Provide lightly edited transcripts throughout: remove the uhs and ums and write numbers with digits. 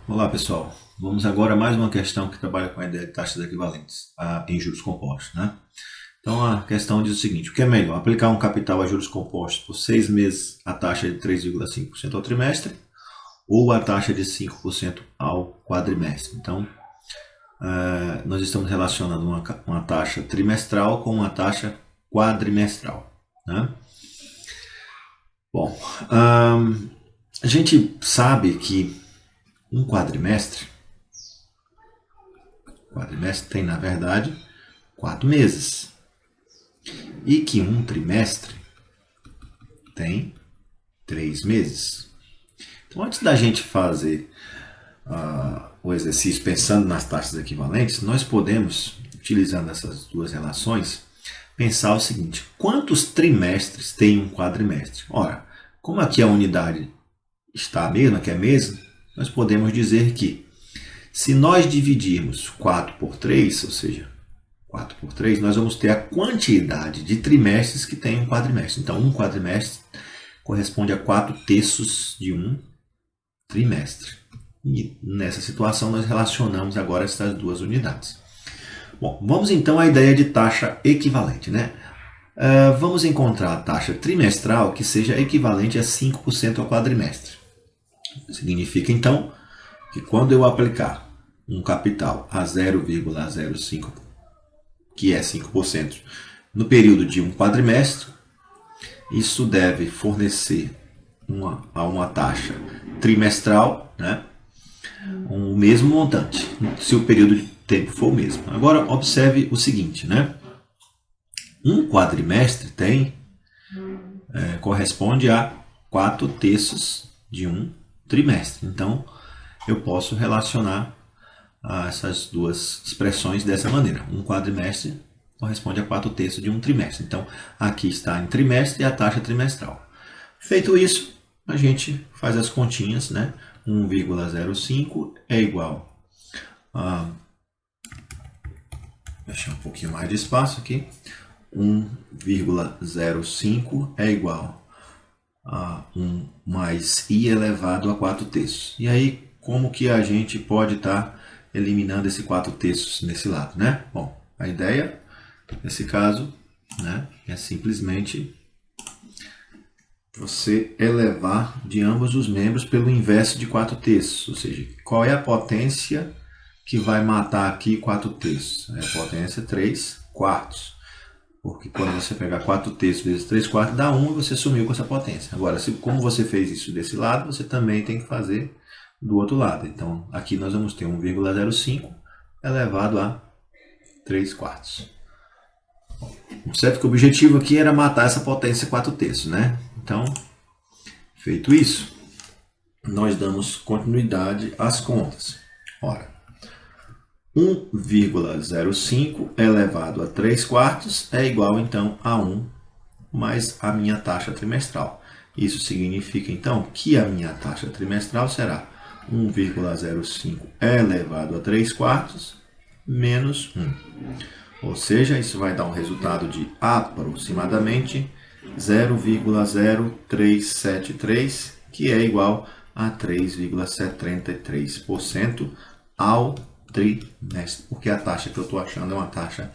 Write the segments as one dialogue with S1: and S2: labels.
S1: Olá pessoal, vamos agora a mais uma questão que trabalha com a ideia de taxas equivalentes em juros compostos, né? Então a questão diz o seguinte: o que é melhor, aplicar um capital a juros compostos por 6 meses a taxa de 3,5% ao trimestre ou a taxa de 5% ao quadrimestre? Então nós estamos relacionando uma taxa trimestral com uma taxa quadrimestral, né? Bom, a gente sabe que um quadrimestre tem, na verdade, 4 meses. E que um trimestre tem 3 meses. Então, antes da gente fazer o exercício pensando nas taxas equivalentes, nós podemos, utilizando essas duas relações, pensar o seguinte: quantos trimestres tem um quadrimestre? Ora, como aqui a unidade está a mesma, que é mês, nós podemos dizer que se nós dividirmos 4 por 3, ou seja, 4 por 3, nós vamos ter a quantidade de trimestres que tem um quadrimestre. Então, um quadrimestre corresponde a 4 terços de um trimestre. E nessa situação, nós relacionamos agora essas duas unidades. Bom, vamos então à ideia de taxa equivalente, né? Vamos encontrar a taxa trimestral que seja equivalente a 5% ao quadrimestre. Significa então que quando eu aplicar um capital a 0,05, que é 5%, no período de um quadrimestre, isso deve fornecer a uma taxa trimestral, né, um mesmo montante, se o período de tempo for o mesmo. Agora, observe o seguinte, né? Um quadrimestre corresponde a 4 terços de um trimestre. Então, eu posso relacionar essas duas expressões dessa maneira. Um quadrimestre corresponde a 4 terços de um trimestre. Então, aqui está em trimestre e a taxa trimestral. Feito isso, a gente faz as continhas, né? 1,05 é igual a... Deixar um pouquinho mais de espaço aqui. 1,05 é igual a 1 mais i elevado a 4 terços. E aí, como que a gente pode estar eliminando esse 4 terços nesse lado, né? Bom, a ideia, nesse caso, né, é simplesmente você elevar de ambos os membros pelo inverso de 4 terços. Ou seja, qual é a potência que vai matar aqui 4 terços? É a potência 3 quartos. Porque quando você pegar 4 terços vezes 3 quartos dá 1 e você sumiu com essa potência. Agora, como você fez isso desse lado, você também tem que fazer do outro lado. Então, aqui nós vamos ter 1,05 elevado a 3 quartos. Observe que o objetivo aqui era matar essa potência 4 terços, né? Então, feito isso, nós damos continuidade às contas. Ora, 1,05 elevado a 3 quartos é igual, então, a 1 mais a minha taxa trimestral. Isso significa, então, que a minha taxa trimestral será 1,05 elevado a 3 quartos menos 1. Ou seja, isso vai dar um resultado de aproximadamente 0,0373, que é igual a 3,73% ao trimestre, porque a taxa que eu estou achando é uma taxa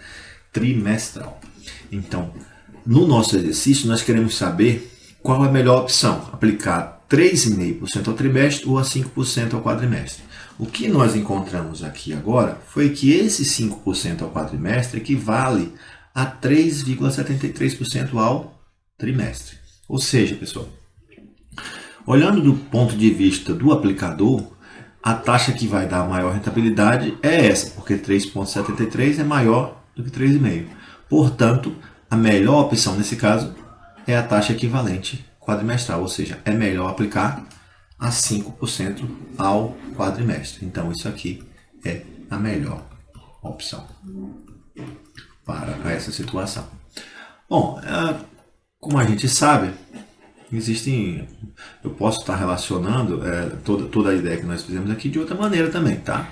S1: trimestral. Então, no nosso exercício, nós queremos saber qual é a melhor opção, aplicar 3,5% ao trimestre ou a 5% ao quadrimestre. O que nós encontramos aqui agora foi que esse 5% ao quadrimestre equivale a 3,73% ao trimestre. Ou seja, pessoal, olhando do ponto de vista do aplicador, a taxa que vai dar a maior rentabilidade é essa, porque 3,73 é maior do que 3,5. Portanto, a melhor opção nesse caso é a taxa equivalente quadrimestral, ou seja, é melhor aplicar a 5% ao quadrimestre. Então, isso aqui é a melhor opção para essa situação. Bom, como a gente sabe, existem. Eu posso estar relacionando toda a ideia que nós fizemos aqui de outra maneira também, tá?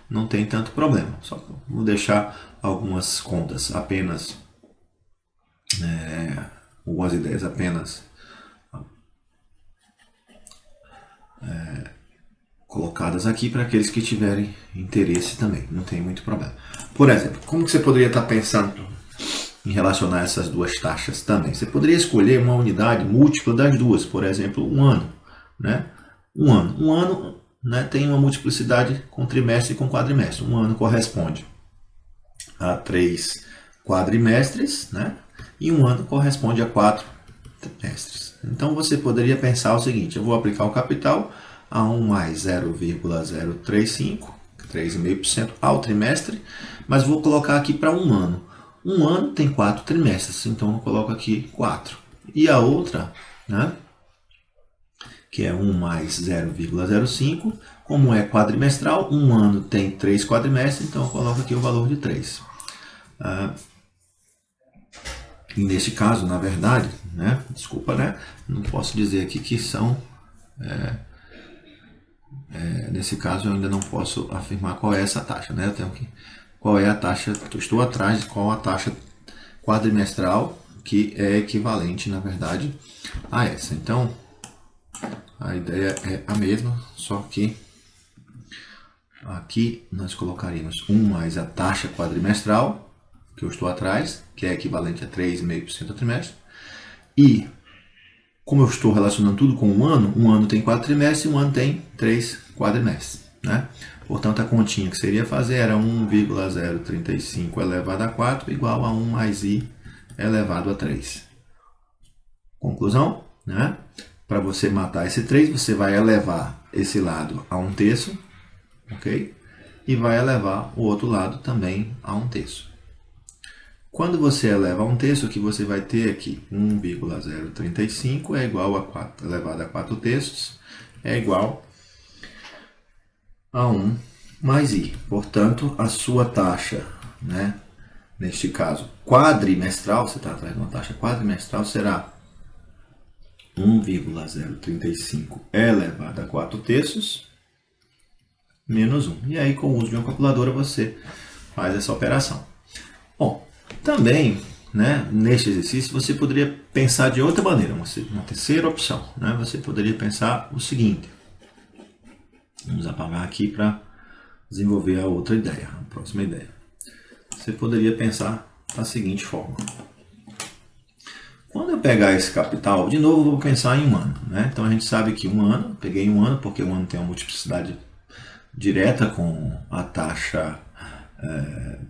S1: Não tem tanto problema. Só vou deixar algumas contas apenas, algumas ideias apenas colocadas aqui para aqueles que tiverem interesse também, não tem muito problema. Por exemplo, como que você poderia estar pensando em relacionar essas duas taxas também? Você poderia escolher uma unidade múltipla das duas, por exemplo, um ano, né? Um ano, né, tem uma multiplicidade com trimestre e com quadrimestre. Um ano corresponde a 3 quadrimestres, né? E um ano corresponde a 4 trimestres. Então você poderia pensar o seguinte: eu vou aplicar o capital a 1 mais 0,035, 3,5% ao trimestre, mas vou colocar aqui para um ano. Um ano tem 4 trimestres, então eu coloco aqui 4. E a outra, né, que é 1 mais 0,05, como é quadrimestral, um ano tem 3 quadrimestres, então eu coloco aqui o valor de 3. E neste caso, na verdade, né, desculpa, né, não posso dizer aqui que são... nesse caso eu ainda não posso afirmar qual é essa taxa, né? Eu tenho que... Qual é a taxa? Eu estou atrás de qual a taxa quadrimestral que é equivalente, na verdade, a essa. Então, a ideia é a mesma, só que aqui nós colocaríamos 1 mais a taxa quadrimestral, que eu estou atrás, que é equivalente a 3,5% ao trimestre. E, como eu estou relacionando tudo com um ano tem 4 trimestres e um ano tem 3 quadrimestres, né? Portanto, a continha que seria fazer era 1,035 elevado a 4 igual a 1 mais i elevado a 3. Conclusão, né? Para você matar esse 3, você vai elevar esse lado a 1/3, ok? E vai elevar o outro lado também a 1/3. Quando você eleva a 1/3, o que você vai ter aqui? 1,035 é igual a 4 elevado a 4/3, é igual a 1 mais i. Portanto, a sua taxa, né, neste caso quadrimestral, você está atrás de uma taxa quadrimestral, será 1,035 elevado a 4/3 menos 1. E aí, com o uso de uma calculadora, você faz essa operação. Bom, também, né, neste exercício, você poderia pensar de outra maneira, uma terceira opção. Né? Você poderia pensar o seguinte. Vamos apagar aqui para desenvolver a outra ideia, a próxima ideia. Você poderia pensar da seguinte forma. Quando eu pegar esse capital, de novo eu vou pensar em um ano. Né? Então a gente sabe que um ano, peguei um ano porque um ano tem uma multiplicidade direta com a taxa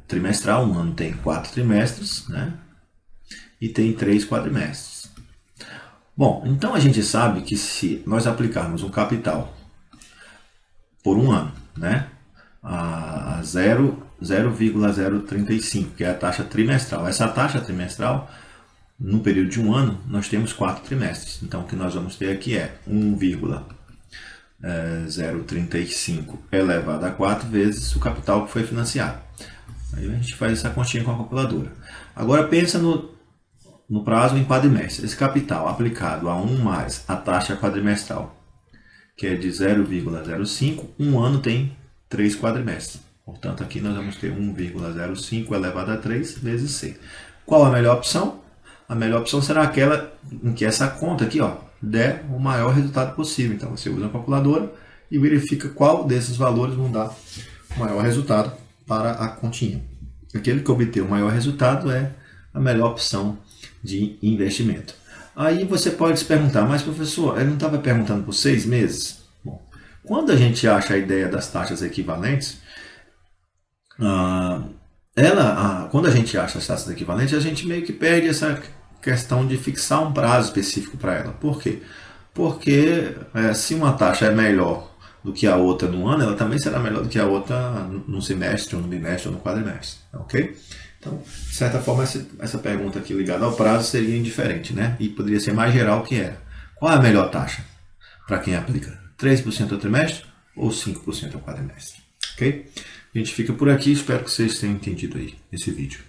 S1: trimestral. Um ano tem 4 trimestres, né? E tem 3 quadrimestres. Bom, então a gente sabe que se nós aplicarmos um capital por um ano, né, a 0,035, que é a taxa trimestral. Essa taxa trimestral, no período de um ano, nós temos 4 trimestres. Então, o que nós vamos ter aqui é 1,035 elevado a 4 vezes o capital que foi financiado. Aí a gente faz essa continha com a calculadora. Agora, pensa no prazo em quadrimestre. Esse capital aplicado a 1 mais a taxa quadrimestral, que é de 0,05, um ano tem 3 quadrimestres. Portanto, aqui nós vamos ter 1,05 elevado a 3 vezes c. Qual a melhor opção? A melhor opção será aquela em que essa conta aqui, ó, der o maior resultado possível. Então, você usa a calculadora e verifica qual desses valores vão dar o maior resultado para a continha. Aquele que obter o maior resultado é a melhor opção de investimento. Aí você pode se perguntar, mas professor, ele não estava perguntando por 6 meses? Bom, quando a gente acha a ideia das taxas equivalentes, quando a gente acha as taxas equivalentes, a gente meio que perde essa questão de fixar um prazo específico para ela. Por quê? Porque se uma taxa é melhor do que a outra no ano, ela também será melhor do que a outra no semestre, ou no bimestre, ou no quadrimestre. Ok? Então, de certa forma, essa pergunta aqui ligada ao prazo seria indiferente, né? E poderia ser mais geral que era. Qual é a melhor taxa para quem aplica? 3% ao trimestre ou 5% ao quadrimestre? Ok? A gente fica por aqui. Espero que vocês tenham entendido aí esse vídeo.